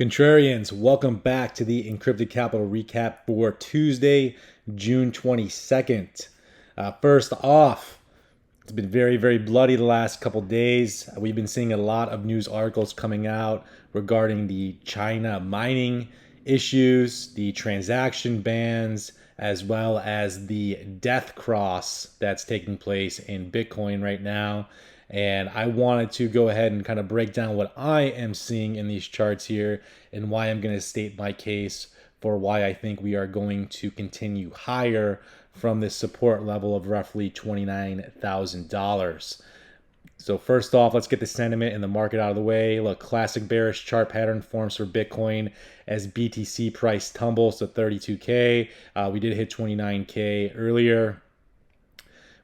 Contrarians, welcome back to the Encrypted Capital recap for Tuesday, June 22nd. First off, it's been very, very bloody the last couple days. We've been seeing a lot of news articles coming out regarding the China mining issues, the transaction bans, as well as the death cross that's taking place in Bitcoin right now. And I wanted to go ahead and kind of break down what I am seeing in these charts here and why I'm going to state my case for why I think we are going to continue higher from this support level of roughly $29,000. So first off, let's get the sentiment in the market out of the way. Look, classic bearish chart pattern forms for Bitcoin as BTC price tumbles to 32K. We did hit 29K earlier.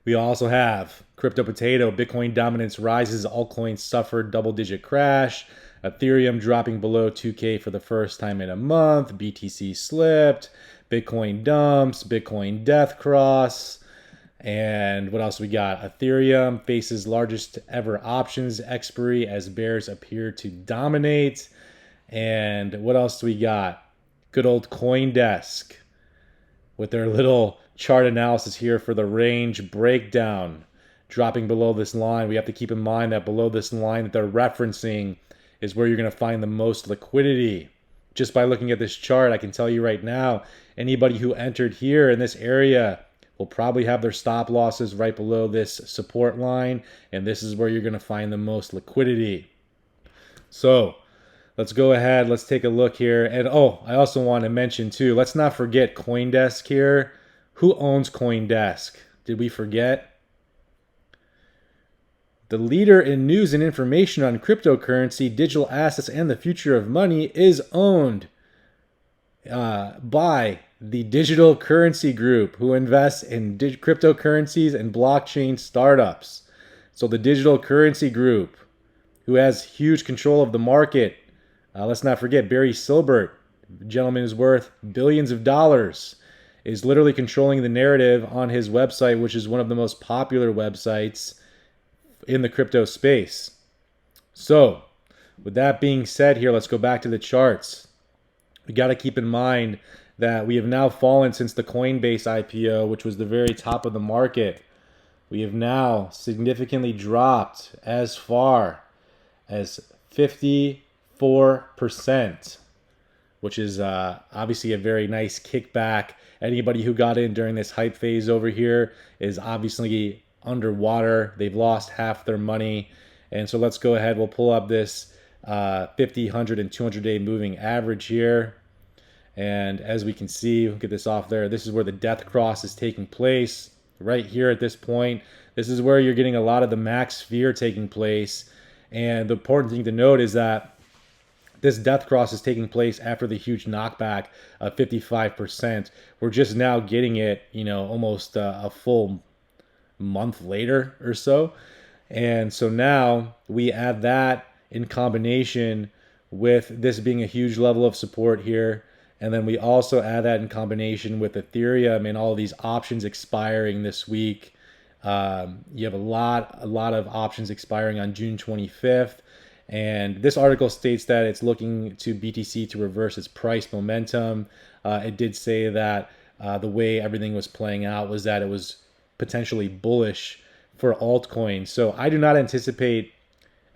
We also have crypto potato. Bitcoin dominance rises. Altcoins suffered double-digit crash. Ethereum dropping below 2K for the first time in a month. BTC slipped. Bitcoin dumps. Bitcoin death cross. And what else we got? Ethereum faces largest ever options expiry as bears appear to dominate. And what else do we got? Good old CoinDesk with their little chart analysis here for the range breakdown. Dropping below this line, we have to keep in mind that below this line that they're referencing is where you're going to find the most liquidity. Just by looking at this chart, I can tell you right now, anybody who entered here in this area will probably have their stop losses right below this support line, and this is where you're going to find the most liquidity. So let's go ahead, let's take a look here. And I also want to mention too, let's not forget CoinDesk here. Who owns CoinDesk? Did we forget? The leader in news and information on cryptocurrency, digital assets, and the future of money is owned by the Digital Currency Group, who invests in cryptocurrencies and blockchain startups. So the Digital Currency Group, who has huge control of the market. Let's not forget Barry Silbert, the gentleman who's worth billions of dollars, is literally controlling the narrative on his website, which is one of the most popular websites in the crypto space. So with that being said here, let's go back to the charts. We got to keep in mind that we have now fallen since the Coinbase IPO, which was the very top of the market. We have now significantly dropped as far as 54%, which is obviously a very nice kickback. Anybody who got in during this hype phase over here is obviously underwater. They've lost half their money. And so let's go ahead. We'll pull up this 50, 100, and 200-day moving average here. And as we can see, we'll get this off there. This is where the death cross is taking place. Right here at this point, this is where you're getting a lot of the max fear taking place. And the important thing to note is that this death cross is taking place after the huge knockback of 55%. We're just now getting it, almost a full month later or so. And so now we add that in combination with this being a huge level of support here. And then we also add that in combination with Ethereum and all these options expiring this week. You have a lot of options expiring on June 25th. And this article states that it's looking to BTC to reverse its price momentum. It did say that the way everything was playing out was that it was potentially bullish for altcoins. So I do not anticipate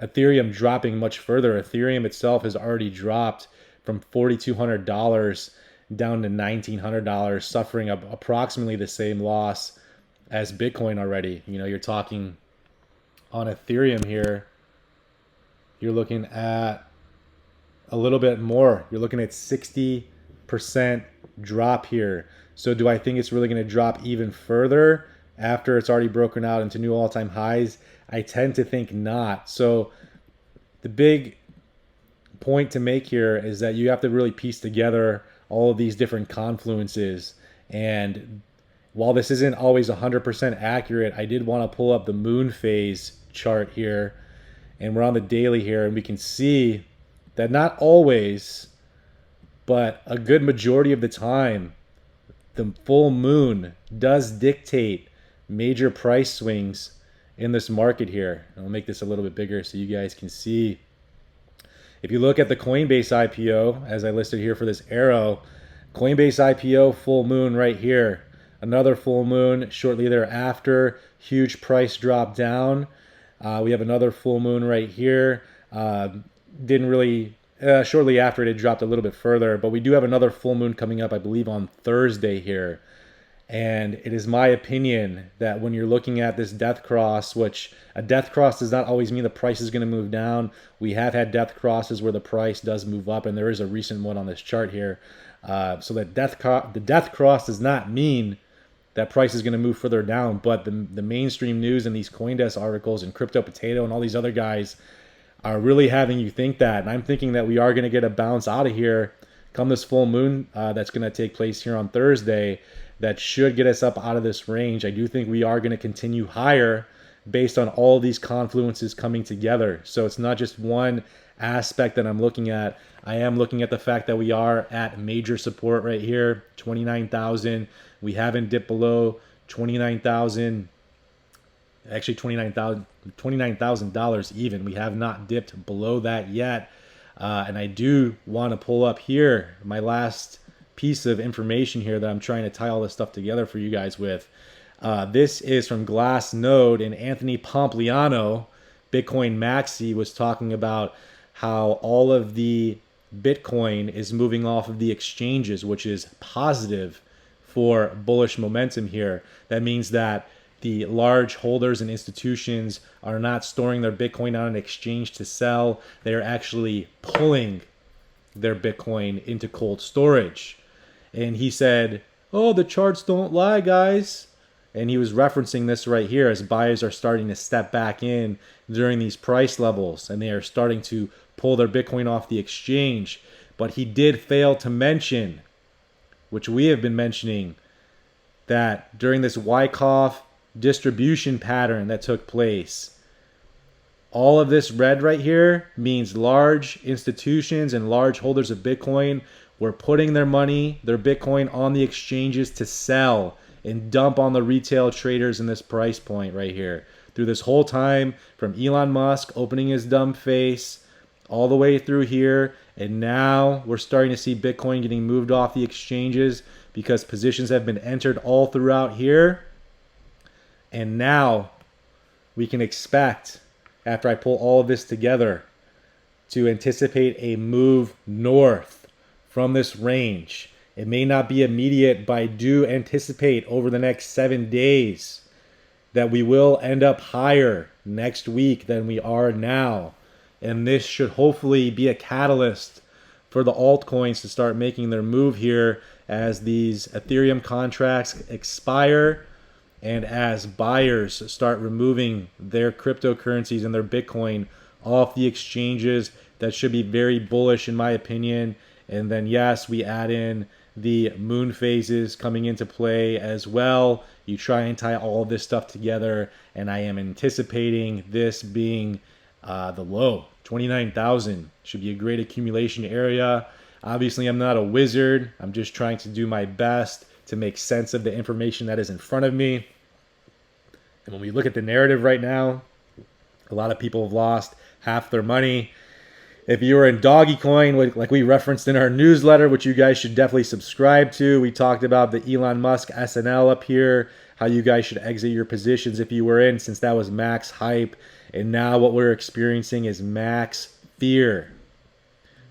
Ethereum dropping much further. Ethereum itself has already dropped from $4,200 down to $1,900, suffering approximately the same loss as Bitcoin already. You're talking on Ethereum here, you're looking at a little bit more. You're looking at 60% drop here. So do I think it's really going to drop even further after it's already broken out into new all-time highs? I tend to think not. So the big point to make here is that you have to really piece together all of these different confluences. And while this isn't always 100% accurate, I did want to pull up the moon phase chart here. And we're on the daily here, and we can see that not always, but a good majority of the time, the full moon does dictate major price swings in this market here. I'll make this a little bit bigger so you guys can see. If you look at the Coinbase IPO, as I listed here for this arrow, Coinbase IPO full moon right here. Another full moon shortly thereafter. Huge price drop down. We have another full moon right here. Didn't really, shortly after it dropped a little bit further, but we do have another full moon coming up, I believe, on Thursday here. And it is my opinion that when you're looking at this death cross, which a death cross does not always mean the price is going to move down. We have had death crosses where the price does move up, and there is a recent one on this chart here. So that the death cross does not mean that price is going to move further down, but the mainstream news and these CoinDesk articles and Crypto Potato and all these other guys are really having you think that. And I'm thinking that we are going to get a bounce out of here come this full moon that's going to take place here on Thursday. That should get us up out of this range. I do think we are going to continue higher based on all these confluences coming together. So it's not just one aspect that I'm looking at. I am looking at the fact that we are at major support right here, 29,000. We haven't dipped below 29,000. Actually, $29,000 even. We have not dipped below that yet. And I do want to pull up here my last piece of information here that I'm trying to tie all this stuff together for you guys with. This is from Glassnode, and Anthony Pompliano, Bitcoin Maxi, was talking about how all of the Bitcoin is moving off of the exchanges, which is positive for bullish momentum here. That means that the large holders and institutions are not storing their Bitcoin on an exchange to sell. They are actually pulling their Bitcoin into cold storage. And he said, oh, the charts don't lie, guys. And he was referencing this right here as buyers are starting to step back in during these price levels, and they are starting to pull their Bitcoin off the exchange. But he did fail to mention, which we have been mentioning, that during this Wyckoff distribution pattern that took place, all of this red right here means large institutions and large holders of Bitcoin were putting their money, their Bitcoin, on the exchanges to sell and dump on the retail traders in this price point right here. Through this whole time, from Elon Musk opening his dumb face all the way through here, and now we're starting to see Bitcoin getting moved off the exchanges because positions have been entered all throughout here. And now we can expect, after I pull all of this together, to anticipate a move north from this range. It may not be immediate, but I do anticipate over the next 7 days that we will end up higher next week than we are now. And this should hopefully be a catalyst for the altcoins to start making their move here as these Ethereum contracts expire and as buyers start removing their cryptocurrencies and their Bitcoin off the exchanges. That should be very bullish in my opinion. And then yes, we add in the moon phases coming into play as well. You try and tie all this stuff together, and I am anticipating this being the low. 29,000 should be a great accumulation area. Obviously, I'm not a wizard. I'm just trying to do my best to make sense of the information that is in front of me. And when we look at the narrative right now, a lot of people have lost half their money. If you were in Dogecoin, like we referenced in our newsletter, which you guys should definitely subscribe to, we talked about the Elon Musk SNL up here, how you guys should exit your positions if you were in, since that was max hype. And now what we're experiencing is max fear.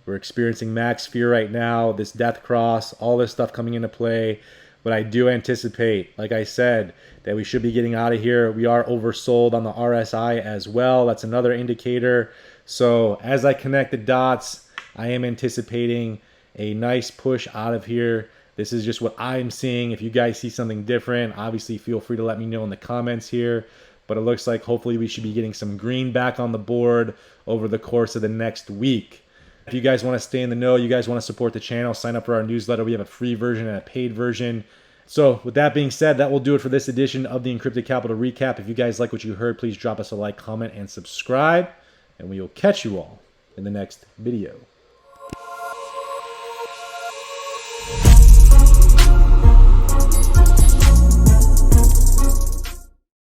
We're experiencing max fear right now, this death cross, all this stuff coming into play. But I do anticipate, like I said, that we should be getting out of here. We are oversold on the RSI as well. That's another indicator. So as I connect the dots, I am anticipating a nice push out of here. This is just what I'm seeing. If you guys see something different, obviously feel free to let me know in the comments here. But it looks like hopefully we should be getting some green back on the board over the course of the next week. If you guys want to stay in the know, you guys want to support the channel, sign up for our newsletter. We have a free version and a paid version. So with that being said, that will do it for this edition of the Encrypted Capital Recap. If you guys like what you heard, please drop us a like, comment, and subscribe. And we will catch you all in the next video.